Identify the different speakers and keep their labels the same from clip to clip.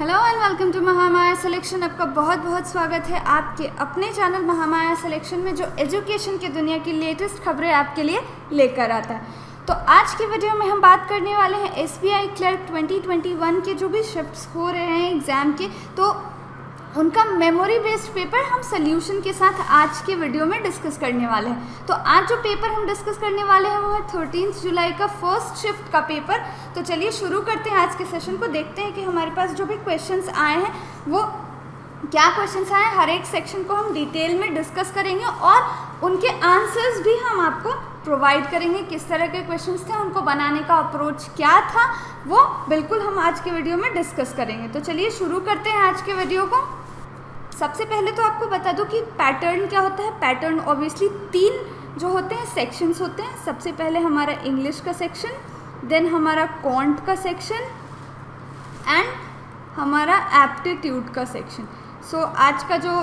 Speaker 1: Hello and welcome to Mahamaya selection. आपका बहुत बहुत स्वागत है आपके अपने चैनल महामाया सिलेक्शन में, जो एजुकेशन की दुनिया की लेटेस्ट खबरें आपके लिए लेकर आता है। तो आज की वीडियो में हम बात करने वाले हैं एसबीआई क्लर्क 2021 के जो भी शिफ्ट्स हो रहे हैं एग्ज़ाम के, तो उनका मेमोरी बेस्ड पेपर हम सोल्यूशन के साथ आज के वीडियो में डिस्कस करने वाले हैं। तो आज जो पेपर हम डिस्कस करने वाले हैं वो है 13 जुलाई का फर्स्ट शिफ्ट का पेपर। तो चलिए शुरू करते हैं आज के सेशन को। देखते हैं कि हमारे पास जो भी क्वेश्चंस आए हैं वो क्या क्वेश्चंस आए हैं। हर एक सेक्शन को हम डिटेल में डिस्कस करेंगे और उनके आंसर्स भी हम आपको प्रोवाइड करेंगे। किस तरह के क्वेश्चंस थे, उनको बनाने का अप्रोच क्या था, वो बिल्कुल हम आज के वीडियो में डिस्कस करेंगे। तो चलिए शुरू करते हैं आज के वीडियो को। सबसे पहले तो आपको बता दूं कि पैटर्न क्या होता है। पैटर्न ऑब्वियसली 3 जो होते हैं सेक्शंस होते हैं। सबसे पहले हमारा इंग्लिश का सेक्शन, देन हमारा क्वांट का सेक्शन एंड हमारा एप्टीट्यूड का सेक्शन। सो आज का जो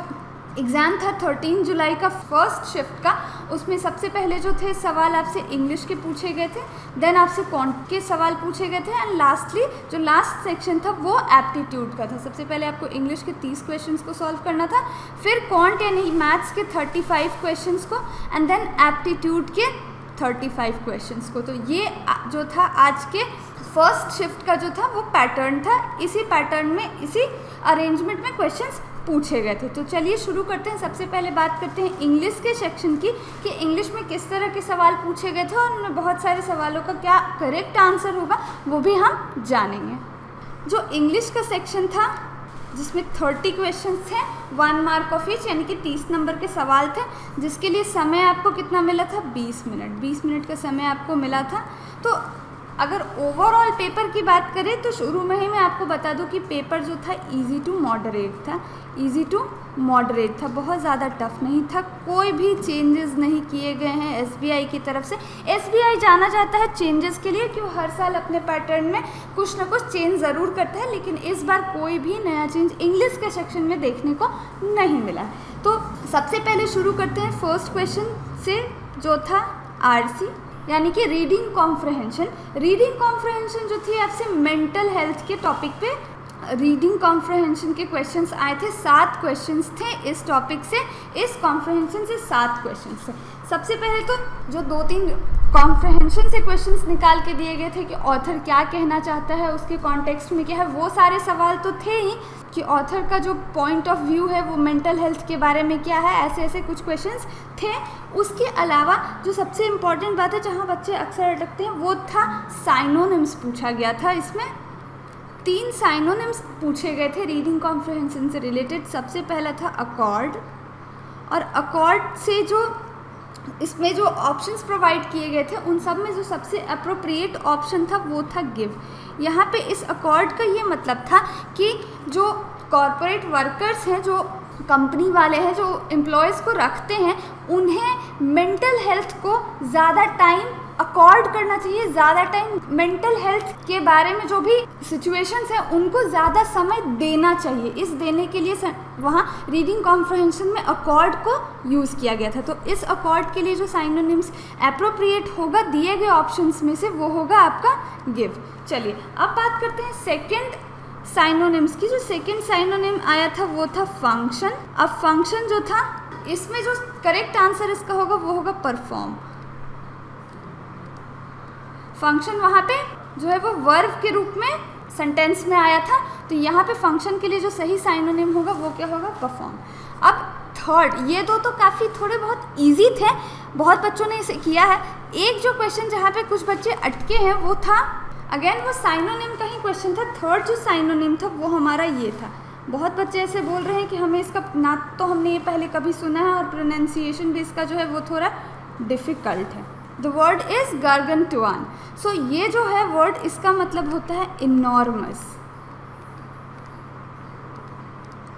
Speaker 1: एग्ज़ाम था 13 जुलाई का फर्स्ट शिफ्ट का, उसमें सबसे पहले जो थे सवाल आपसे इंग्लिश के पूछे गए थे, देन आपसे क्वांट के सवाल पूछे गए थे एंड लास्टली जो लास्ट सेक्शन था वो एप्टीट्यूड का था। सबसे पहले आपको इंग्लिश के 30 क्वेश्चंस को सॉल्व करना था, फिर क्वांट यानी मैथ्स के 35 क्वेश्चंस को एंड देन एप्टीट्यूड के 35 क्वेश्चंस को। तो ये जो था आज के फर्स्ट शिफ्ट का जो था वो पैटर्न था। इसी पैटर्न में, इसी अरेंजमेंट में क्वेश्चंस पूछे गए थे। तो चलिए शुरू करते हैं। सबसे पहले बात करते हैं इंग्लिश के सेक्शन की कि इंग्लिश में किस तरह के सवाल पूछे गए थे और उनमें बहुत सारे सवालों का क्या करेक्ट आंसर होगा वो भी हम जानेंगे। जो इंग्लिश का सेक्शन था जिसमें 30 क्वेश्चंस थे, 1 मार्क ऑफ ईच, यानी कि 30 नंबर के सवाल थे, जिसके लिए समय आपको कितना मिला था, 20 मिनट। 20 मिनट का समय आपको मिला था। तो अगर ओवरऑल पेपर की बात करें तो शुरू में ही मैं आपको बता दूं कि पेपर जो था इजी टू मॉडरेट था। इजी टू मॉडरेट था, बहुत ज़्यादा टफ नहीं था। कोई भी चेंजेस नहीं किए गए हैं एसबीआई की तरफ से। एसबीआई जाना जाता है चेंजेस के लिए, क्यों हर साल अपने पैटर्न में कुछ ना कुछ चेंज ज़रूर करता है, लेकिन इस बार कोई भी नया चेंज इंग्लिश के सेक्शन में देखने को नहीं मिला। तो सबसे पहले शुरू करते हैं फर्स्ट क्वेश्चन से, जो था आरसी यानी कि रीडिंग कॉम्प्रहेंशन। रीडिंग कॉम्प्रहेंशन जो थी आपसे मेंटल हेल्थ के टॉपिक पे रीडिंग कॉम्प्रहेंशन के क्वेश्चंस आए थे। 7 क्वेश्चंस थे इस टॉपिक से, इस कॉम्प्रहेंशन से 7 क्वेश्चंस थे। सबसे पहले तो जो 2-3 कॉम्प्रहेंशन से क्वेश्चंस निकाल के दिए गए थे कि ऑथर क्या कहना चाहता है, उसके कॉन्टेक्स्ट में क्या है, वो सारे सवाल तो थे ही कि ऑथर का जो पॉइंट ऑफ व्यू है वो मेंटल हेल्थ के बारे में क्या है, ऐसे ऐसे कुछ क्वेश्चंस थे। उसके अलावा जो सबसे इम्पॉर्टेंट बात है, जहाँ बच्चे अक्सर अटकते हैं, वो था साइनोनिम्स पूछा गया था। इसमें 3 साइनोनिम्स पूछे गए थे रीडिंग कॉम्प्रहेंशन से रिलेटेड। सबसे पहला था अकॉर्ड, और अकॉर्ड से जो इसमें जो ऑप्शंस प्रोवाइड किए गए थे उन सब में जो सबसे अप्रोप्रिएट ऑप्शन था वो था गिव। यहाँ पे इस अकॉर्ड का ये मतलब था कि जो कॉरपोरेट वर्कर्स हैं, जो कंपनी वाले हैं, जो एम्प्लॉयज़ को रखते हैं, उन्हें मेंटल हेल्थ को ज़्यादा टाइम अकॉर्ड करना चाहिए। ज़्यादा टाइम मेंटल हेल्थ के बारे में जो भी सिचुएशंस हैं उनको ज़्यादा समय देना चाहिए। इस देने के लिए वहाँ रीडिंग कॉम्प्रहेंशन में अकॉर्ड को यूज़ किया गया था। तो इस अकॉर्ड के लिए जो साइनोनिम्स एप्रोप्रिएट होगा दिए गए ऑप्शंस में से, वो होगा आपका गिव। चलिए अब बात करते हैं सेकेंड साइनोनिम्स की। जो सेकेंड साइनोनिम आया था वो था फंक्शन। अब फंक्शन जो था, इसमें जो करेक्ट आंसर इसका होगा वो होगा परफॉर्म। फंक्शन वहाँ पे जो है वो वर्ब के रूप में सेंटेंस में आया था, तो यहाँ पे फंक्शन के लिए जो सही साइनोनिम होगा वो क्या होगा, परफॉर्म। अब थर्ड, ये दो तो काफ़ी थोड़े बहुत इजी थे, बहुत बच्चों ने इसे किया है। एक जो क्वेश्चन जहाँ पे कुछ बच्चे अटके हैं वो था, अगेन वो साइनोनिम का ही क्वेश्चन था। थर्ड जो साइनोनिम था वो हमारा ये था। बहुत बच्चे ऐसे बोल रहे हैं कि हमें इसका ना तो हमने ये पहले कभी सुना है और प्रोनाउंसिएशन भी इसका जो है वो थोड़ा डिफ़िकल्ट है। The word is gargantuan. So ये जो है वर्ड, इसका मतलब होता है इनॉर्मस।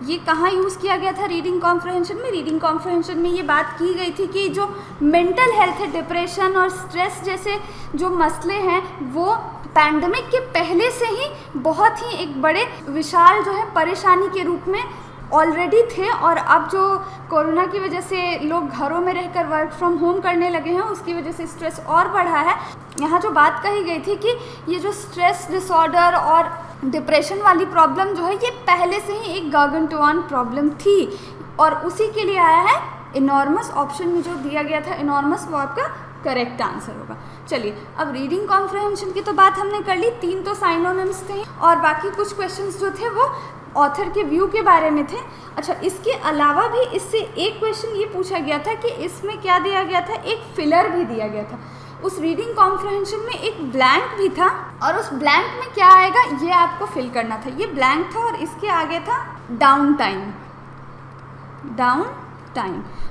Speaker 1: ये कहाँ यूज़ किया गया था रीडिंग कॉम्प्रहेंशन में? रीडिंग कॉम्प्रहेंशन में ये बात की गई थी कि जो मेंटल हेल्थ है, डिप्रेशन और स्ट्रेस जैसे जो मसले हैं, वो पैंडमिक के पहले से ही बहुत ही एक बड़े विशाल जो है परेशानी के रूप में ऑलरेडी थे, और अब जो कोरोना की वजह से लोग घरों में रहकर वर्क फ्रॉम होम करने लगे हैं, उसकी वजह से स्ट्रेस और बढ़ा है। यहाँ जो बात कही गई थी कि ये जो स्ट्रेस डिसऑर्डर और डिप्रेशन वाली प्रॉब्लम जो है ये पहले से ही एक गार्गेंटुआन प्रॉब्लम थी और उसी के लिए आया है इनॉर्मस। ऑप्शन में जो दिया गया था इनॉर्मस वो आपका करेक्ट आंसर होगा। चलिए अब रीडिंग कॉम्प्रहेंशन की तो बात हमने कर ली, 3 तो साइनोनिम्स थे और बाकी कुछ क्वेश्चंस जो थे वो ऑथर के व्यू के बारे में थे। अच्छा, इसके अलावा भी इससे एक क्वेश्चन ये पूछा गया था कि इसमें क्या दिया गया था, एक फिलर भी दिया गया था। उस रीडिंग कॉम्प्रहेंशन में एक ब्लैंक भी था और उस ब्लैंक में क्या आएगा ये आपको फिल करना था। ये ब्लैंक था और इसके आगे था डाउन टाइम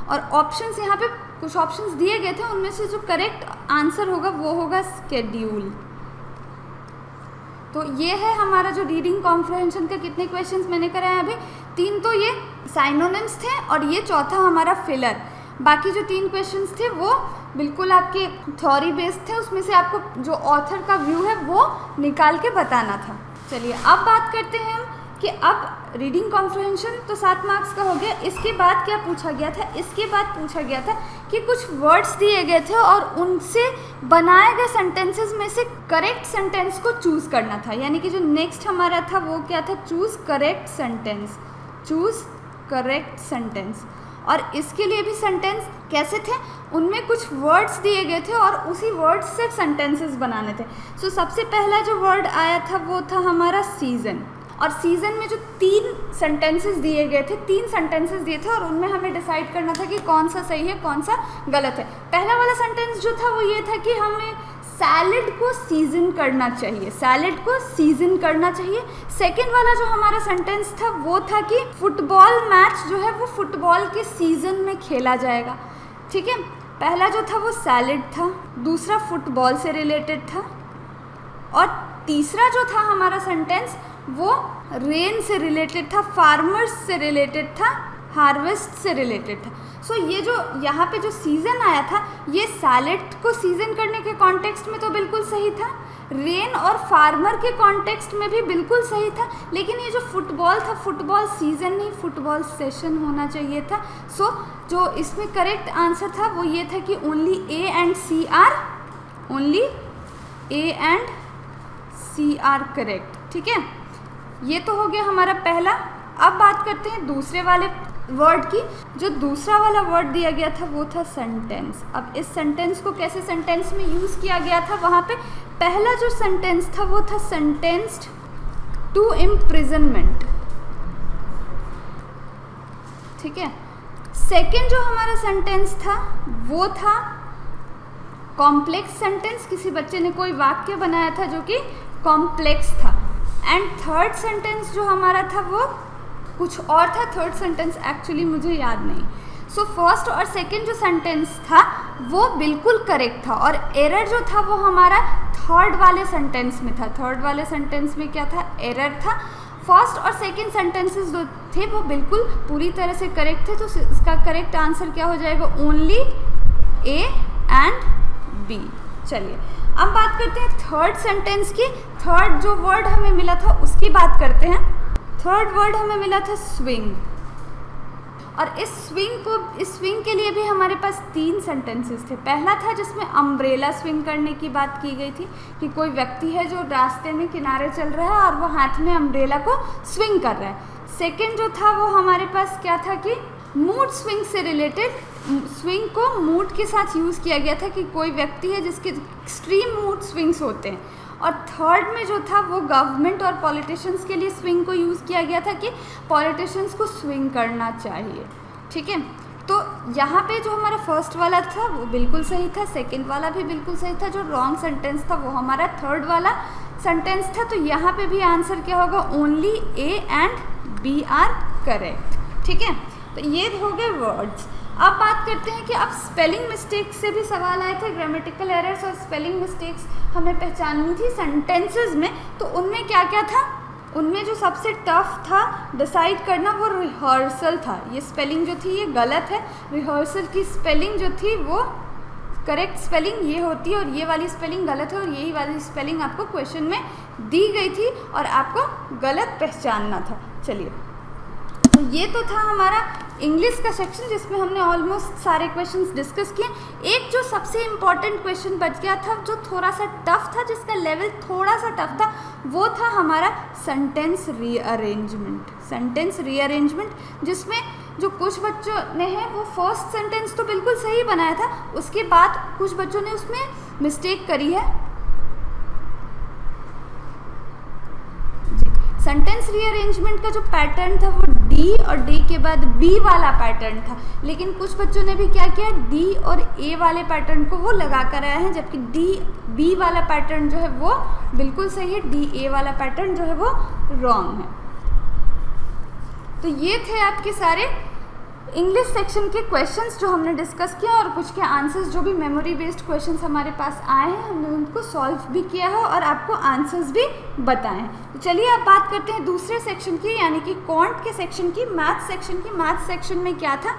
Speaker 1: और ऑप्शंस यहाँ पे कुछ ऑप्शंस दिए गए थे, उनमें से जो करेक्ट आंसर होगा वो होगा स्केड्यूल। तो ये है हमारा जो रीडिंग कॉम्प्रहेंशन का कितने क्वेश्चंस मैंने कराए अभी, 3 तो ये साइनोनिम्स थे और ये चौथा हमारा फिलर। बाकी जो 3 क्वेश्चंस थे वो बिल्कुल आपके थ्योरी बेस्ड थे, उसमें से आपको जो ऑथर का व्यू है वो निकाल के बताना था। चलिए अब बात करते हैं हम कि अब रीडिंग कॉम्प्रहेंशन तो 7 मार्क्स का हो गया। इसके बाद क्या पूछा गया था, इसके बाद पूछा गया था कि कुछ वर्ड्स दिए गए थे और उनसे बनाए गए सेंटेंसेस में से करेक्ट सेंटेंस को चूज़ करना था। यानी कि जो नेक्स्ट हमारा था वो क्या था, चूज़ करेक्ट सेंटेंस। और इसके लिए भी सेंटेंस कैसे थे, उनमें कुछ वर्ड्स दिए गए थे और उसी वर्ड्स से सेंटेंसेस बनाने थे। सो सबसे पहला जो वर्ड आया था वो था हमारा सीज़न। और सीज़न में जो 3 सेंटेंसेस दिए गए थे, 3 सेंटेंसेस दिए थे और उनमें हमें डिसाइड करना था कि कौन सा सही है कौन सा गलत है। पहला वाला सेंटेंस जो था वो ये था कि हमें सैलड को सीजन करना चाहिए, सेकेंड वाला जो हमारा सेंटेंस था वो था कि फुटबॉल मैच जो है वो फुटबॉल के सीज़न में खेला जाएगा। ठीक है, पहला जो था वो सैलड था, दूसरा फुटबॉल से रिलेटेड था और तीसरा जो था हमारा सेंटेंस वो रेन से रिलेटेड था, फार्मर्स से रिलेटेड था, हार्वेस्ट से रिलेटेड था। सो ये जो यहाँ पे जो सीज़न आया था ये सैलड को सीज़न करने के कॉन्टेक्स्ट में तो बिल्कुल सही था, रेन और फार्मर के कॉन्टेक्स्ट में भी बिल्कुल सही था, लेकिन ये जो फुटबॉल था, फुटबॉल सीज़न नहीं फुटबॉल सेशन होना चाहिए था। सो जो इसमें करेक्ट आंसर था वो ये था कि only A and C are correct. ठीक है, ये तो हो गया हमारा पहला। अब बात करते हैं दूसरे वाले वर्ड की। जो दूसरा वाला वर्ड दिया गया था वो था सेंटेंस। अब इस सेंटेंस को कैसे सेंटेंस में यूज़ किया गया था, वहाँ पे पहला जो सेंटेंस था वो था सेंटेंस्ड टू इम्प्रिजनमेंट। ठीक है, सेकेंड जो हमारा सेंटेंस था वो था कॉम्प्लेक्स सेंटेंस, किसी बच्चे ने कोई वाक्य बनाया था जो कि कॉम्प्लेक्स था। एंड थर्ड सेंटेंस जो हमारा था वो कुछ और था, थर्ड सेंटेंस एक्चुअली मुझे याद नहीं। सो फर्स्ट और सेकंड जो सेंटेंस था वो बिल्कुल करेक्ट था और एरर जो था वो हमारा थर्ड वाले सेंटेंस में था। थर्ड वाले सेंटेंस में क्या था, एरर था। फर्स्ट और सेकंड सेंटेंसेस जो थे वो बिल्कुल पूरी तरह से करेक्ट थे, तो इसका करेक्ट आंसर क्या हो जाएगा, ओनली ए एंड बी। चलिए अब बात करते हैं थर्ड सेंटेंस की। थर्ड जो वर्ड हमें मिला था उसकी बात करते हैं। थर्ड वर्ड हमें मिला था स्विंग और इस स्विंग के लिए भी हमारे पास 3 सेंटेंसेस थे। पहला था जिसमें अम्ब्रेला स्विंग करने की बात की गई थी कि कोई व्यक्ति है जो रास्ते में किनारे चल रहा है और वो हाथ में अम्ब्रेला को स्विंग कर रहा है। सेकेंड जो था वो हमारे पास क्या था कि मूड स्विंग से रिलेटेड, स्विंग को मूड के साथ यूज़ किया गया था कि कोई व्यक्ति है जिसके एक्सट्रीम मूड स्विंग्स होते हैं। और थर्ड में जो था वो गवर्नमेंट और पॉलिटिशियंस के लिए स्विंग को यूज़ किया गया था कि पॉलिटिशियंस को स्विंग करना चाहिए। ठीक है, तो यहाँ पे जो हमारा फर्स्ट वाला था वो बिल्कुल सही था, सेकंड वाला भी बिल्कुल सही था। जो रॉन्ग सेंटेंस था वो हमारा थर्ड वाला सेंटेंस था। तो यहाँ पे भी आंसर क्या होगा, only A and B are correct. ठीक है, तो ये हो गए वर्ड्स। अब बात करते हैं कि अब स्पेलिंग मिस्टेक्स से भी सवाल आए थे, ग्रामेटिकल एरर्स और स्पेलिंग मिस्टेक्स हमें पहचाननी थी सेंटेंसेस में। तो उनमें क्या क्या था, उनमें जो सबसे टफ था डिसाइड करना वो रिहर्सल था। ये स्पेलिंग जो थी ये गलत है, रिहर्सल की स्पेलिंग जो थी वो करेक्ट स्पेलिंग ये होती है और ये वाली स्पेलिंग गलत है और यही वाली स्पेलिंग आपको क्वेश्चन में दी गई थी और आपको गलत पहचानना था। चलिए, तो ये तो था हमारा इंग्लिश का सेक्शन जिसमें हमने ऑलमोस्ट सारे क्वेश्चंस डिस्कस किए। एक जो सबसे इम्पॉर्टेंट क्वेश्चन बच गया था, जो थोड़ा सा टफ था, जिसका लेवल थोड़ा सा टफ था, वो था हमारा सेंटेंस रीअरेंजमेंट। सेंटेंस रीअरेंजमेंट जिसमें जो कुछ बच्चों ने है वो फर्स्ट सेंटेंस तो बिल्कुल सही बनाया था, उसके बाद कुछ बच्चों ने उसमें मिस्टेक करी है। सेंटेंस रीअरेंजमेंट का जो पैटर्न था वो डी और डी के बाद बी वाला पैटर्न था, लेकिन कुछ बच्चों ने भी क्या किया, डी और ए वाले पैटर्न को वो लगा कर आया है, जबकि डी बी वाला पैटर्न जो है वो बिल्कुल सही है, डी ए वाला पैटर्न जो है वो रॉन्ग है। तो ये थे आपके सारे इंग्लिश सेक्शन के क्वेश्चंस जो हमने डिस्कस किया, और कुछ के आंसर्स जो भी मेमोरी बेस्ड क्वेश्चंस हमारे पास आए हैं, हमने उनको सॉल्व भी किया है और आपको आंसर्स भी बताए हैं। तो चलिए अब बात करते हैं दूसरे सेक्शन की, यानी कि क्वांट के सेक्शन की, मैथ सेक्शन की। मैथ सेक्शन में क्या था,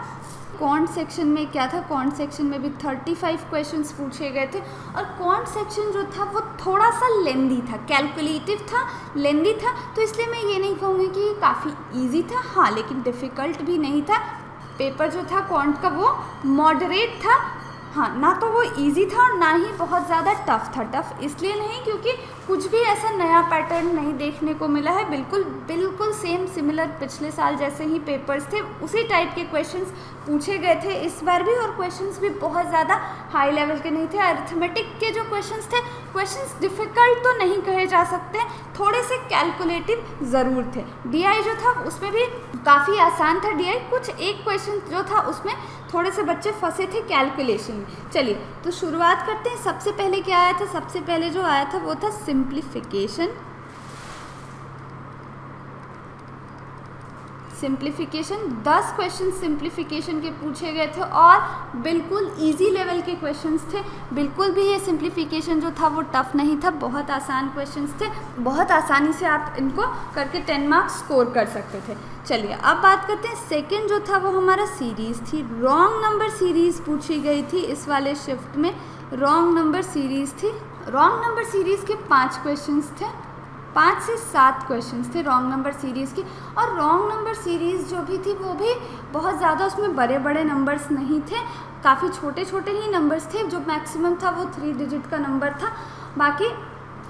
Speaker 1: क्वांट सेक्शन में क्या था, क्वांट सेक्शन में भी 35 क्वेश्चंस पूछे गए थे, और क्वांट सेक्शन जो था वो थोड़ा सा लेंदी था, कैलकुलेटिव था, लेंदी था, तो इसलिए मैं ये नहीं कहूँगी कि काफ़ी ईजी था, हाँ, लेकिन डिफ़िकल्ट भी नहीं था। पेपर जो था क्वांट का वो मॉडरेट था, हाँ, ना तो वो इजी था और ना ही बहुत ज़्यादा टफ था। टफ इसलिए नहीं क्योंकि कुछ भी ऐसा नया पैटर्न नहीं देखने को मिला है, बिल्कुल सेम सिमिलर पिछले साल जैसे ही पेपर्स थे उसी टाइप के क्वेश्चंस पूछे गए थे इस बार भी, और क्वेश्चंस भी बहुत ज़्यादा हाई लेवल के नहीं थे। अरिथमेटिक के जो क्वेश्चंस थे, क्वेश्चंस डिफ़िकल्ट तो नहीं कहे जा सकते, थोड़े से कैलकुलेटिव ज़रूर थे। डीआई जो था उसमें भी काफ़ी आसान था डीआई, कुछ एक क्वेश्चन जो था उसमें थोड़े से बच्चे फंसे थे कैलकुलेशन में। चलिए तो शुरुआत करते हैं। सबसे पहले क्या आया था, सबसे पहले जो आया था वो था सिंप्लीफिकेशन। सिंप्लीफिकेशन 10 क्वेश्चन सिंप्लीफिकेशन के पूछे गए थे और बिल्कुल इजी लेवल के क्वेश्चंस थे, बिल्कुल भी ये सिंप्लीफिकेशन जो था वो टफ नहीं था, बहुत आसान क्वेश्चंस थे, बहुत आसानी से आप इनको करके 10 मार्क्स स्कोर कर सकते थे। चलिए अब बात करते हैं सेकंड जो था वो हमारा सीरीज़ थी, रॉन्ग नंबर सीरीज़ पूछी गई थी इस वाले शिफ्ट में, रॉन्ग नंबर सीरीज़ थी। रॉन्ग नंबर सीरीज़ के 5 क्वेश्चंस थे, 5 से 7 क्वेश्चंस थे रॉन्ग नंबर सीरीज़ की, और रॉन्ग नंबर सीरीज़ जो भी थी वो भी बहुत ज़्यादा उसमें बड़े बड़े नंबर्स नहीं थे, काफ़ी छोटे छोटे ही नंबर्स थे, जो मैक्सिमम था वो 3 डिजिट का नंबर था, बाकी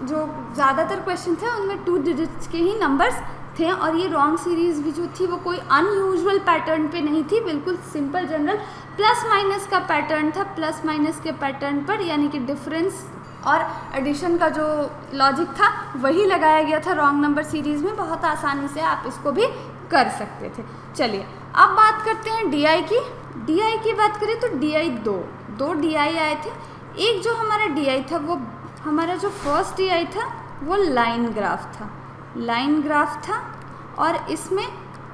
Speaker 1: जो ज़्यादातर क्वेश्चन थे उनमें 2 डिजिट्स के ही नंबर्स थे। और ये रॉन्ग सीरीज़ भी जो थी वो कोई अनयूजुअल पैटर्न पे नहीं थी, बिल्कुल सिंपल जनरल प्लस माइनस का पैटर्न था, प्लस माइनस के पैटर्न पर यानी कि डिफरेंस और एडिशन का जो लॉजिक था वही लगाया गया था रॉन्ग नंबर सीरीज़ में, बहुत आसानी से आप इसको भी कर सकते थे। चलिए अब बात करते हैं डीआई की। डीआई की बात करें तो डीआई दो डीआई आए थे। एक जो हमारा डीआई था वो हमारा जो फर्स्ट डीआई था वो लाइन ग्राफ था, लाइन ग्राफ था, और इसमें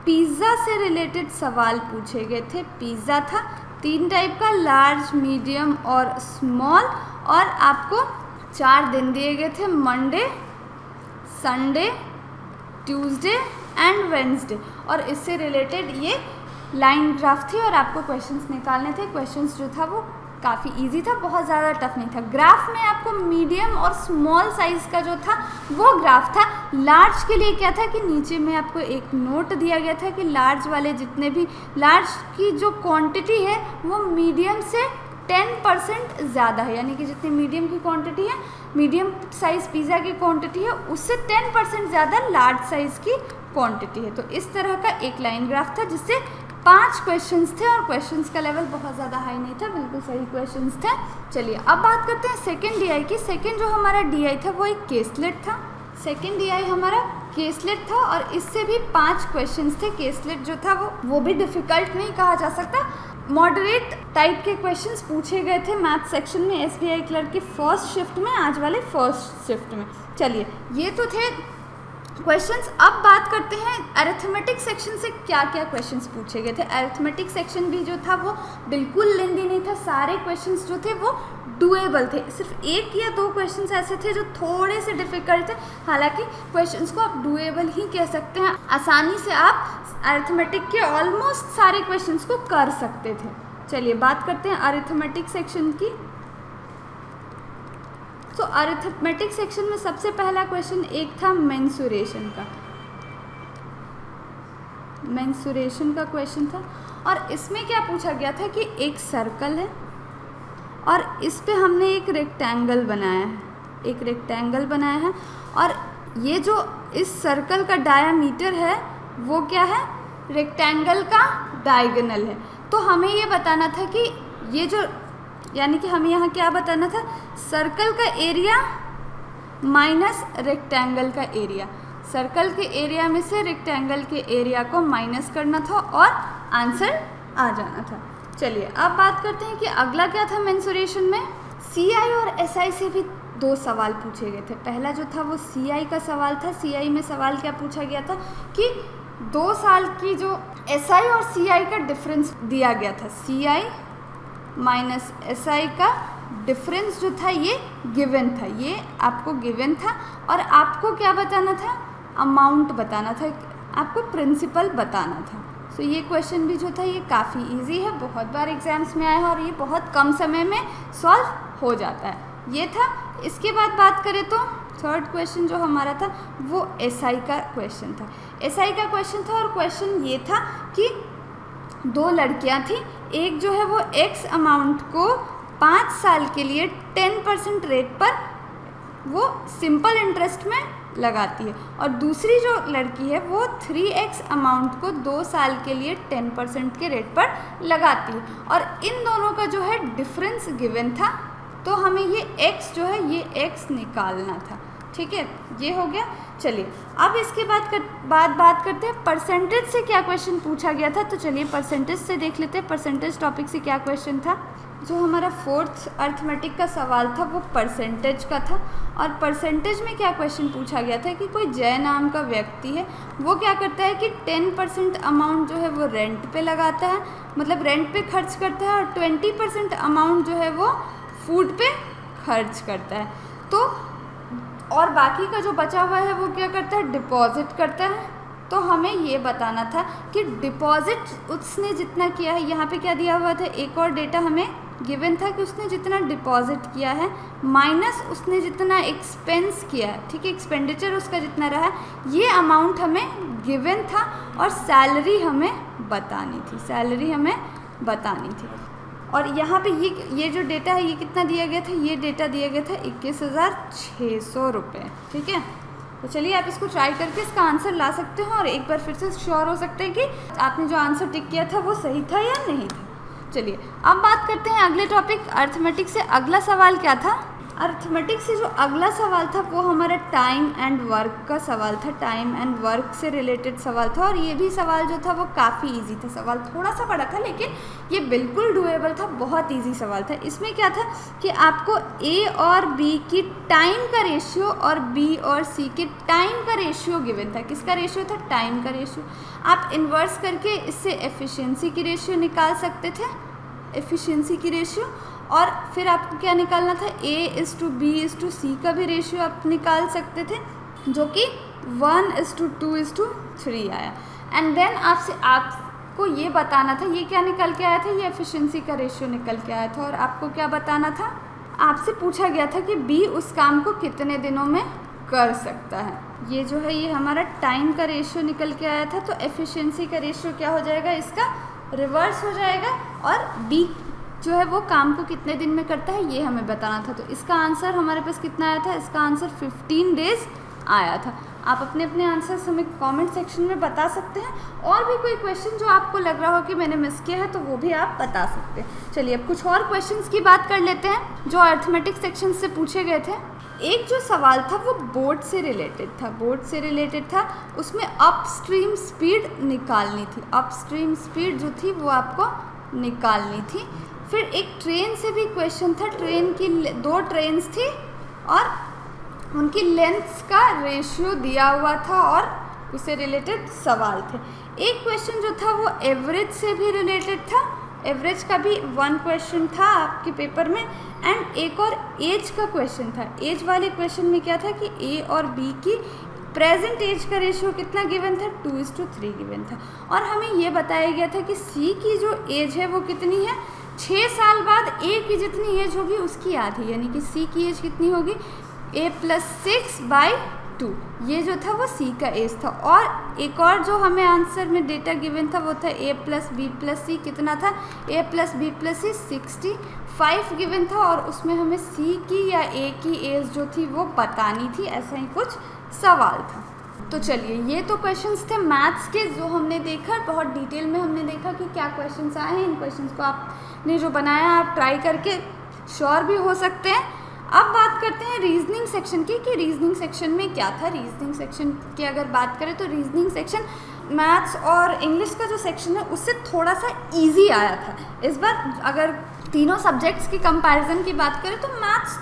Speaker 1: पिज़्ज़ा से रिलेटेड सवाल पूछे गए थे। पिज़्ज़ा था 3 टाइप का, लार्ज, मीडियम और स्मॉल, और आपको 4 दिन दिए गए थे, Monday, Sunday, Tuesday and Wednesday, और इससे रिलेटेड ये लाइन ग्राफ थी और आपको क्वेश्चंस निकालने थे। क्वेश्चंस जो था वो काफ़ी इजी था, बहुत ज़्यादा टफ नहीं था। ग्राफ में आपको मीडियम और स्मॉल साइज़ का जो था वो ग्राफ था। लार्ज के लिए क्या था कि नीचे में आपको एक नोट दिया गया था कि लार्ज वाले जितने भी, लार्ज की जो क्वांटिटी है वो मीडियम से 10% ज़्यादा है, यानी कि जितनी मीडियम की क्वांटिटी है, मीडियम साइज़ पिज़्ज़ा की क्वांटिटी है उससे 10% ज़्यादा लार्ज साइज़ की क्वांटिटी है। तो इस तरह का एक लाइन ग्राफ था जिससे 5 क्वेश्चंस थे, और क्वेश्चंस का लेवल बहुत ज़्यादा हाई नहीं था, बिल्कुल सही क्वेश्चंस थे। चलिए अब बात करते हैं सेकंड डीआई की। सेकंड जो हमारा डीआई था वो एक केसलेट था, सेकंड डीआई हमारा केसलेट था, और इससे भी 5 क्वेश्चंस थे। केसलेट जो था वो भी डिफ़िकल्ट नहीं कहा जा सकता, मॉडरेट टाइप के क्वेश्चंस पूछे गए थे मैथ सेक्शन में एसबीआई क्लर्क की फर्स्ट शिफ्ट में, आज वाले फर्स्ट शिफ्ट में। चलिए ये तो थे क्वेश्चंस। अब बात करते हैं अरिथमेटिक सेक्शन से क्या क्या क्वेश्चंस पूछे गए थे। अरिथमेटिक सेक्शन भी जो था वो बिल्कुल लेंदी नहीं था, सारे क्वेश्चंस जो थे वो डुएबल थे, सिर्फ 1 या 2 क्वेश्चंस ऐसे थे जो थोड़े से डिफ़िकल्ट थे, हालांकि क्वेश्चंस को आप डुएबल ही कह सकते हैं, आसानी से आप अरिथमेटिक के ऑलमोस्ट सारे क्वेश्चंस को कर सकते थे। चलिए बात करते हैं अरिथमेटिक सेक्शन की। तो अरिथमेटिक सेक्शन में सबसे पहला क्वेश्चन एक था मेंसुरेशन का, मेंसुरेशन का क्वेश्चन था, और इसमें क्या पूछा गया था कि एक सर्कल है और इस पे हमने एक रेक्टेंगल बनाया है और ये जो इस सर्कल का डायामीटर है वो क्या है, रेक्टेंगल का डायगोनल है। तो हमें ये बताना था कि ये जो, यानी कि हमें यहाँ क्या बताना था, सर्कल का एरिया माइनस रेक्टेंगल का एरिया, सर्कल के एरिया में से रेक्टेंगल के एरिया को माइनस करना था और आंसर आ जाना था। चलिए अब बात करते हैं कि अगला क्या था मेंसुरेशन में। CI और SI से भी 2 सवाल पूछे गए थे। पहला जो था वो CI का सवाल था। CI में सवाल क्या पूछा गया था कि 2 साल की जो SI और CI का डिफरेंस दिया गया था, CI माइनस SI का डिफरेंस जो था ये गिवन था, ये आपको गिवन था और आपको क्या बताना था, अमाउंट बताना था, आपको प्रिंसिपल बताना था। सो ये क्वेश्चन भी जो था ये काफ़ी इजी है, बहुत बार एग्जाम्स में आया है और ये बहुत कम समय में सॉल्व हो जाता है, ये था। इसके बाद बात करें तो थर्ड क्वेश्चन जो हमारा था वो SI का क्वेश्चन था। SI का क्वेश्चन था और क्वेश्चन ये था कि 2 लड़कियां थी, एक जो है वो X अमाउंट को 5 साल के लिए 10% रेट पर वो सिंपल इंटरेस्ट में लगाती है और दूसरी जो लड़की है वो 3x अमाउंट को 2 साल के लिए 10% के रेट पर लगाती है और इन दोनों का जो है डिफरेंस गिवन था। तो हमें ये x जो है ये x निकालना था, ठीक है, ये हो गया। चलिए अब इसके बाद बात करते हैं परसेंटेज से क्या क्वेश्चन पूछा गया था। तो चलिए परसेंटेज से देख लेते हैं, परसेंटेज टॉपिक से क्या क्वेश्चन था। जो हमारा 4th अर्थमेटिक का सवाल था वो परसेंटेज का था और परसेंटेज में क्या क्वेश्चन पूछा गया था कि कोई जय नाम का व्यक्ति है, वो क्या करता है कि 10% अमाउंट जो है वो रेंट पे लगाता है, मतलब रेंट पे खर्च करता है और 20% अमाउंट जो है वो फूड पे खर्च करता है। तो और बाकी का जो बचा हुआ है वो क्या करता है, डिपॉजिट करता है। तो हमें ये बताना था कि डिपॉजिट उसने जितना किया है, यहाँ पे क्या दिया हुआ था, एक और डेटा हमें गिवन था कि उसने जितना डिपॉजिट किया है माइनस उसने जितना एक्सपेंस किया है, ठीक है, एक्सपेंडिचर उसका जितना रहा है, ये अमाउंट हमें गिवन था और सैलरी हमें बतानी थी। और यहाँ पे ये जो डेटा है ये कितना दिया गया था, ये डेटा दिया गया था 21,600 रुपये, ठीक है। तो चलिए आप इसको ट्राई करके इसका आंसर ला सकते हो और एक बार फिर से श्योर हो सकते हैं कि आपने जो आंसर टिक किया था वो सही था या नहीं था। चलिए अब बात करते हैं अगले टॉपिक अर्थमेटिक से। अगला सवाल क्या था, अर्थमेटिक से जो अगला सवाल था वो हमारा टाइम एंड वर्क का सवाल था, टाइम एंड वर्क से रिलेटेड सवाल था और ये भी सवाल जो था वो काफ़ी इजी था। सवाल थोड़ा सा बड़ा था लेकिन ये बिल्कुल डूएबल था, बहुत इजी सवाल था। इसमें क्या था कि आपको A और B की टाइम का रेशियो और B और C के टाइम का रेशियो गिवन था। किसका रेशियो था, टाइम का रेशियो। आप इन्वर्स करके इससे एफिशिएंसी की रेशियो निकाल सकते थे, एफिशिएंसी की रेशियो, और फिर आपको क्या निकालना था, A/B/C का भी रेशियो आप निकाल सकते थे जो कि 1/2/3 आया। एंड देन आपको ये बताना था, ये क्या निकल के आया था, ये एफिशिएंसी का रेशियो निकल के आया था और आपको क्या बताना था, आपसे पूछा गया था कि B उस काम को कितने दिनों में कर सकता है। ये जो है ये हमारा टाइम का रेशियो निकल के आया था, तो एफिशिएंसी का रेशियो क्या हो जाएगा, इसका रिवर्स हो जाएगा और B जो है वो काम को कितने दिन में करता है ये हमें बताना था। तो इसका आंसर हमारे पास कितना आया था, इसका आंसर 15 डेज आया था। आप अपने अपने आंसर्स हमें कमेंट सेक्शन में बता सकते हैं और भी कोई क्वेश्चन जो आपको लग रहा हो कि मैंने मिस किया है तो वो भी आप बता सकते हैं। चलिए अब कुछ और क्वेश्चंस की बात कर लेते हैं जो अर्थमेटिक सेक्शन से पूछे गए थे। एक जो सवाल था वो बोट से रिलेटेड था, उसमें अपस्ट्रीम स्पीड निकालनी थी, अपस्ट्रीम स्पीड जो थी वो आपको निकालनी थी। फिर एक ट्रेन से भी क्वेश्चन था, ट्रेन की 2 ट्रेन्स थी और उनकी लेंथ्स का रेशियो दिया हुआ था और उससे रिलेटेड सवाल थे। एक क्वेश्चन जो था वो एवरेज से भी रिलेटेड था, एवरेज का भी 1 क्वेश्चन था आपके पेपर में। एंड एक और एज का क्वेश्चन था, एज वाले क्वेश्चन में क्या था कि A और B की प्रेजेंट एज का रेशियो कितना गिवन था, 2:3 गिवन था और हमें ये बताया गया था कि C की जो एज है वो कितनी है, 6 साल बाद A की जितनी एज होगी उसकी आधी, यानी कि C की एज कितनी होगी, A + 6/2 2। ये जो था वो सी का एज था। और एक और जो हमें आंसर में डेटा गिवन था वो था a + b + c। कितना था? a + b + c 65 गिवन था और उसमें हमें c की या a की एज जो थी वो बतानी थी। ऐसा ही कुछ सवाल था। तो चलिए, ये तो क्वेश्चंस थे मैथ्स के जो हमने देखा, बहुत डिटेल में हमने देखा कि क्या क्वेश्चंस आए हैं। इन क्वेश्चंस को आपने जो बनाया आप ट्राई करके श्योर भी हो सकते हैं। अब बात करते हैं रीजनिंग सेक्शन की कि रीजनिंग सेक्शन में क्या था। रीजनिंग सेक्शन की अगर बात करें तो रीजनिंग सेक्शन मैथ्स और इंग्लिश का जो सेक्शन है उससे थोड़ा सा इजी आया था इस बार। अगर तीनों सब्जेक्ट्स की कंपैरिजन की बात करें तो मैथ्स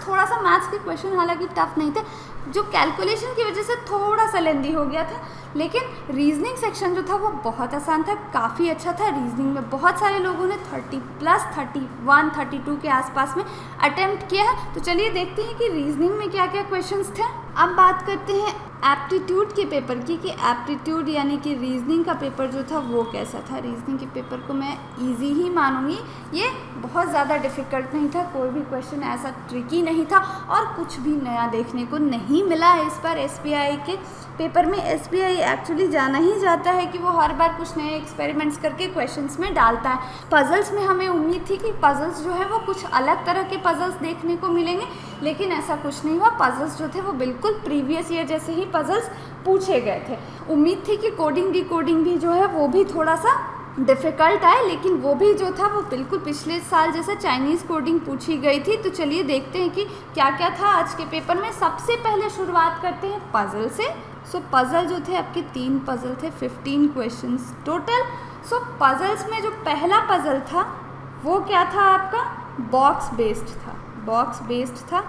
Speaker 1: के क्वेश्चन हालांकि टफ नहीं थे, जो कैलकुलेशन की वजह से थोड़ा सा लेंदी हो गया था, लेकिन रीजनिंग सेक्शन जो था वो बहुत आसान था, काफ़ी अच्छा था। रीजनिंग में बहुत सारे लोगों ने 30+, 31, 32 के आसपास में अटेम्प्ट किया है। तो चलिए देखते हैं कि रीजनिंग में क्या क्या क्वेश्चंस थे। अब बात करते हैं एप्टीट्यूड के पेपर की कि एप्टीट्यूड यानी कि रीजनिंग का पेपर जो था वो कैसा था। रीजनिंग के पेपर को मैं इजी ही मानूंगी, ये बहुत ज़्यादा डिफ़िकल्ट नहीं था, कोई भी क्वेश्चन ऐसा ट्रिकी नहीं था और कुछ भी नया देखने को नहीं मिला है इस बार SBI के पेपर में। SBI एक्चुअली जाना ही जाता है कि वो हर बार कुछ नए एक्सपेरिमेंट्स करके क्वेश्चंस में डालता है। पजल्स में हमें उम्मीद थी कि पजल्स जो है वो कुछ अलग तरह के पजल्स देखने को मिलेंगे, लेकिन ऐसा कुछ नहीं हुआ। पजल्स जो थे वो बिल्कुल प्रीवियस ईयर जैसे ही पजल्स पूछे गए थे। उम्मीद थी कि कोडिंग डिकोडिंग भी जो है वो भी थोड़ा सा डिफ़िकल्ट आए, लेकिन वो भी जो था वो बिल्कुल पिछले साल जैसा चाइनीज़ कोडिंग पूछी गई थी। तो चलिए देखते हैं कि क्या क्या था आज के पेपर में। सबसे पहले शुरुआत करते हैं पज़ल से। सो पज़ल जो थे आपके 3 पज़ल थे, 15 क्वेश्चंस टोटल। सो पज़ल्स में जो पहला पज़ल था वो क्या था आपका? बॉक्स बेस्ड था।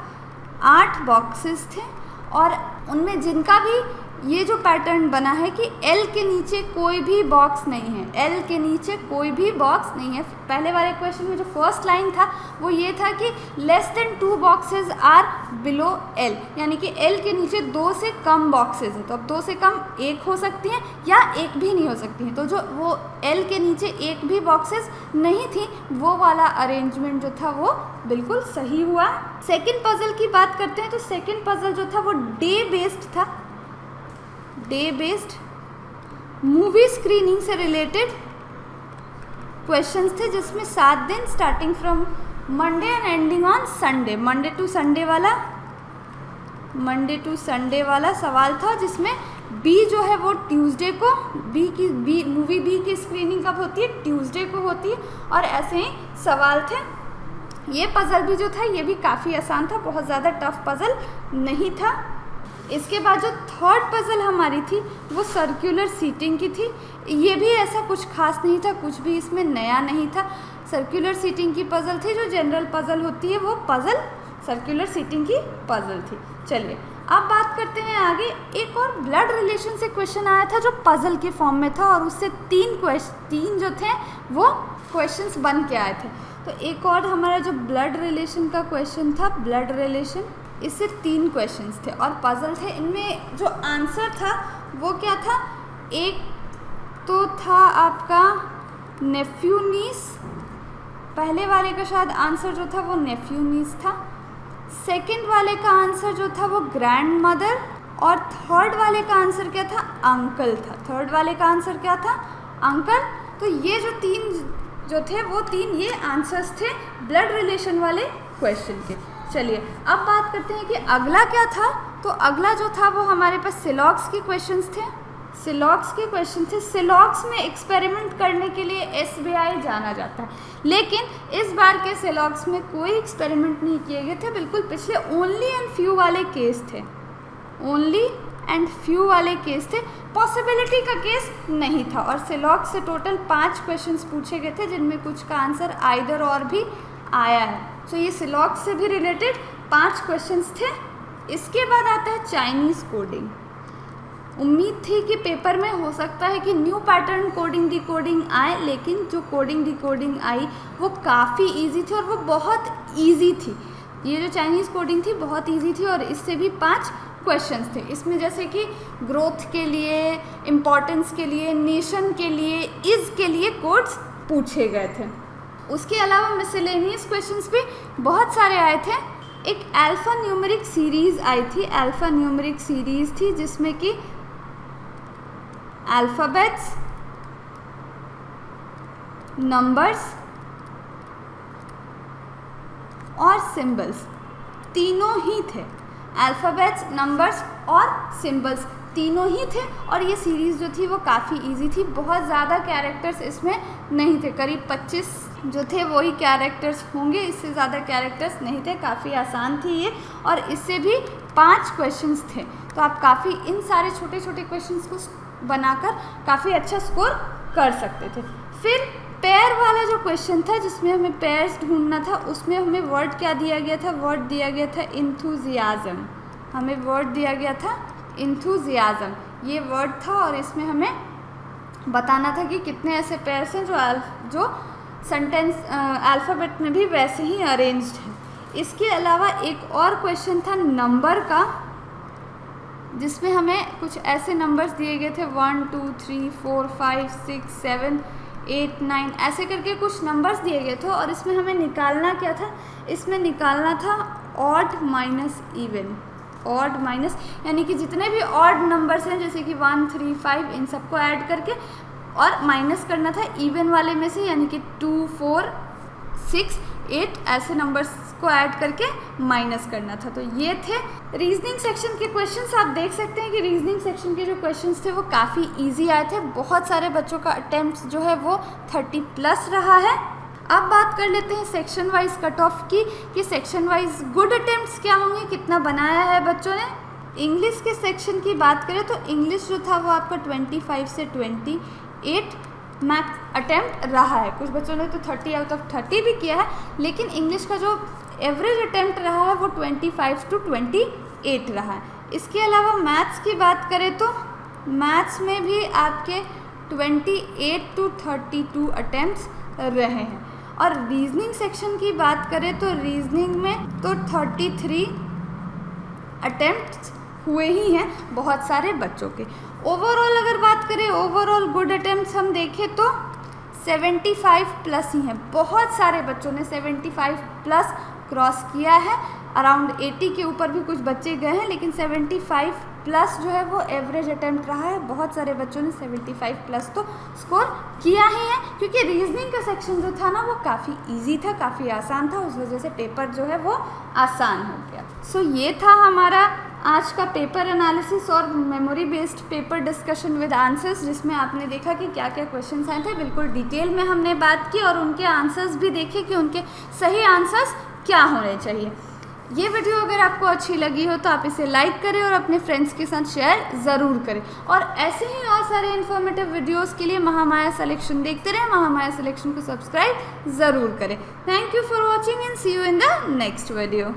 Speaker 1: 8 बॉक्सेस थे और उनमें जिनका भी ये जो पैटर्न बना है कि L के नीचे कोई भी बॉक्स नहीं है, L के नीचे कोई भी बॉक्स नहीं है। पहले वाले क्वेश्चन में जो फर्स्ट लाइन था वो ये था कि <2 बॉक्सेस आर बिलो L, यानी कि L के नीचे 2 से कम बॉक्सेस है। तो अब 2 से कम 1 हो सकती हैं या 1 भी नहीं हो सकती हैं। तो जो वो L के नीचे 1 भी बॉक्सेस नहीं थी, वो वाला अरेंजमेंट जो था वो बिल्कुल सही हुआ। सेकेंड पज़ल की बात करते हैं तो सेकेंड पज़ल जो था वो डे बेस्ड मूवी स्क्रीनिंग से रिलेटेड क्वेश्चंस थे, जिसमें 7 दिन starting from Monday and ending on Sunday, Monday to Sunday वाला सवाल था, जिसमें बी जो है वो ट्यूसडे को, मूवी बी की स्क्रीनिंग कब होती है? ट्यूसडे को होती है। और ऐसे ही सवाल थे। ये पज़ल भी जो था ये भी काफ़ी आसान था, बहुत ज़्यादा टफ पज़ल नहीं था। इसके बाद जो थर्ड पज़ल हमारी थी वो सर्कुलर सीटिंग की थी। ये भी ऐसा कुछ खास नहीं था, कुछ भी इसमें नया नहीं था। सर्कुलर सीटिंग की पज़ल थी, जो जनरल पज़ल होती है वो पज़ल सर्कुलर सीटिंग की पज़ल थी। चलिए अब बात करते हैं आगे। एक और ब्लड रिलेशन से क्वेश्चन आया था जो पज़ल के फॉर्म में था, और उससे 3 जो थे वो क्वेश्चंस बन के आए थे। तो एक और हमारा जो ब्लड रिलेशन का क्वेश्चन था, ब्लड रिलेशन, इससे 3 क्वेश्चंस थे और पज़ल थे। इनमें जो आंसर था वो क्या था? एक तो था आपका नेफ्यू नीस, पहले वाले का शायद आंसर जो था वो नेफ्यू नीस था। सेकंड वाले का आंसर जो था वो ग्रैंड मदर, और थर्ड वाले का आंसर क्या था? अंकल था। थर्ड वाले का आंसर क्या था? अंकल। तो ये जो 3 जो थे वो 3 ये आंसर्स थे ब्लड रिलेशन वाले क्वेश्चन के। चलिए अब बात करते हैं कि अगला क्या था। तो अगला जो था वो हमारे पास सिलॉक्स के क्वेश्चंस थे। सिलॉक्स में एक्सपेरिमेंट करने के लिए SBI जाना जाता है, लेकिन इस बार के सिलॉक्स में कोई एक्सपेरिमेंट नहीं किए गए थे। बिल्कुल पिछले ओनली एंड फ्यू वाले केस थे, पॉसिबिलिटी का केस नहीं था। और सिलॉक्स से टोटल 5 क्वेश्चंस पूछे गए थे, जिनमें कुछ का आंसर आइदर और भी आया है। तो ये सिलॉक्स से भी रिलेटेड 5 क्वेश्चंस थे। इसके बाद आता है चाइनीज़ कोडिंग। उम्मीद थी कि पेपर में हो सकता है कि न्यू पैटर्न कोडिंग डिकोडिंग आए, लेकिन जो कोडिंग डिकोडिंग आई वो काफ़ी इजी थी और वो बहुत इजी थी। ये जो चाइनीज़ कोडिंग थी बहुत इजी थी और इससे भी 5 क्वेश्चंस थे। इसमें जैसे कि ग्रोथ के लिए, इम्पोर्टेंस के लिए, नेशन के लिए, इज़ के लिए कोड्स पूछे गए थे। उसके अलावा मिसलेनियस क्वेश्चंस भी बहुत सारे आए थे। एक अल्फ़ा न्यूमेरिक सीरीज़ आई थी, अल्फ़ा न्यूमेरिक सीरीज़ थी जिसमें कि अल्फ़ाबेट्स, नंबर्स और सिंबल्स तीनों ही थे। अल्फ़ाबेट्स, नंबर्स और सिंबल्स तीनों ही थे। और ये सीरीज़ जो थी वो काफ़ी इजी थी, बहुत ज़्यादा कैरेक्टर्स इसमें नहीं थे, करीब 25 जो थे वही कैरेक्टर्स होंगे, इससे ज़्यादा कैरेक्टर्स नहीं थे, काफ़ी आसान थी ये। और इससे भी 5 क्वेश्चंस थे, तो आप काफ़ी इन सारे छोटे छोटे क्वेश्चंस को बनाकर काफ़ी अच्छा स्कोर कर सकते थे। फिर पेयर वाला जो क्वेश्चन था जिसमें हमें पेयर्स ढूंढना था, उसमें हमें वर्ड क्या दिया गया था, वर्ड दिया गया था इंथुजियाज़म। हमें वर्ड दिया गया था इंथुजियाज़म, ये वर्ड था। और इसमें हमें बताना था कि कितने ऐसे पेयर्स हैं जो सेंटेंस अल्फ़ाबेट में भी वैसे ही अरेंज्ड हैं। इसके अलावा एक और क्वेश्चन था नंबर का, जिसमें हमें कुछ ऐसे नंबर्स दिए गए थे 1 2 3 4 5 6 7 8 9 ऐसे करके कुछ नंबर्स दिए गए थे। और इसमें हमें निकालना क्या था, इसमें निकालना था odd minus even. Odd minus यानी कि जितने भी ऑड नंबर्स हैं जैसे कि 1 3 5 इन सबको ऐड करके और माइनस करना था इवन वाले में से, यानी कि 2 4 6 8 ऐसे नंबर्स को ऐड करके माइनस करना था। तो ये थे रीजनिंग सेक्शन के क्वेश्चंस। आप देख सकते हैं कि रीजनिंग सेक्शन के जो क्वेश्चंस थे वो काफ़ी इजी आए थे। बहुत सारे बच्चों का अटेम्प्ट जो है वो 30+ रहा है। अब बात कर लेते हैं सेक्शन वाइज कट ऑफ की, कि सेक्शन वाइज गुड अटेम्प्ट्स क्या होंगे, कितना बनाया है बच्चों ने। इंग्लिश के सेक्शन की बात करें तो इंग्लिश जो था वो आपका 25 से 28 मैक्स अटेम्प्ट रहा है। कुछ बच्चों ने तो 30 आउट ऑफ 30 भी किया है, लेकिन इंग्लिश का जो एवरेज अटेम्प्ट रहा है वो 25 to 28 रहा है। इसके अलावा मैथ्स की बात करें तो मैथ्स में भी आपके 28 to 32 अटेम्प्ट्स रहे हैं। और रीजनिंग सेक्शन की बात करें तो रीजनिंग में तो 33 अटेम्प्ट्स हुए ही हैं बहुत सारे बच्चों के। ओवरऑल अगर बात करें, ओवरऑल गुड अटेम्प्ट्स हम देखें तो 75+ ही हैं। बहुत सारे बच्चों ने 75+ क्रॉस किया है। अराउंड 80 के ऊपर भी कुछ बच्चे गए हैं, लेकिन 75+ जो है वो एवरेज अटेम्प्ट रहा है। बहुत सारे बच्चों ने 75+ तो स्कोर किया ही है, क्योंकि रीजनिंग का सेक्शन जो था ना वो काफ़ी इजी था, काफ़ी आसान था, उस वजह से पेपर जो है वो आसान हो गया। सो ये था हमारा आज का पेपर एनालिसिस और memory based paper discussion with answers, जिसमें आपने देखा कि क्या क्या क्वेश्चंस आए थे। बिल्कुल डिटेल में हमने बात की और उनके आंसर्स भी देखे कि उनके सही आंसर्स क्या होने चाहिए। ये वीडियो अगर आपको अच्छी लगी हो तो आप इसे लाइक करें और अपने फ्रेंड्स के साथ शेयर ज़रूर करें। और ऐसे ही और सारे इन्फॉर्मेटिव वीडियोस के लिए महामाया सिलेक्शन देखते रहें। महामाया सिलेक्शन को सब्सक्राइब ज़रूर करें। Thank you for watching and see you in the next video.